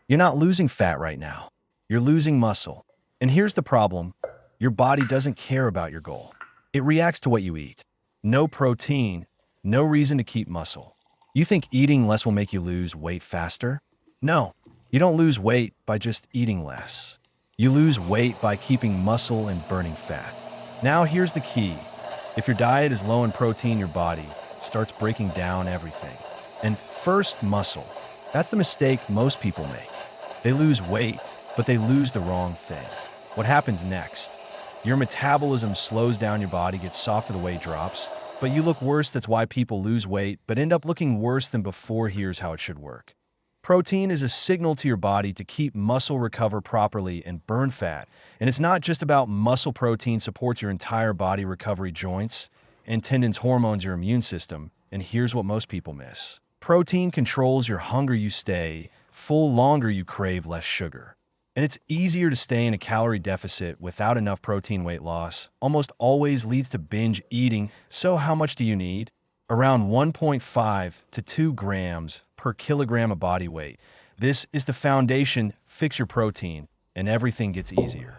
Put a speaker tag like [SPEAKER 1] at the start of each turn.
[SPEAKER 1] You're not losing fat right now. You're losing muscle. And here's the problem. Your body doesn't care about your goal. It reacts to what you eat. No protein, no reason to keep muscle. You think eating less will make you lose weight faster? No, you don't lose weight by just eating less. You lose weight by keeping muscle and burning fat. Now here's the key. If your diet is low in protein, your body starts breaking down everything. And first, muscle. That's the mistake most people make. They lose weight, but they lose the wrong thing. What happens next? Your metabolism slows down, your body gets softer, the weight drops, but you look worse. That's why people lose weight, but end up looking worse than before. Here's how it should work. Protein is a signal to your body to keep muscle, recover properly, and burn fat. And it's not just about muscle. Protein supports your entire body recovery, joints and tendons, hormones, your immune system. And here's what most people miss. Protein controls your hunger. You stay full longer, you crave less sugar. And it's easier to stay in a calorie deficit without enough protein. Weight loss almost always leads to binge eating. So how much do you need? Around 1.5 to 2 grams per kilogram of body weight. This is the foundation. Fix your protein, and everything gets easier.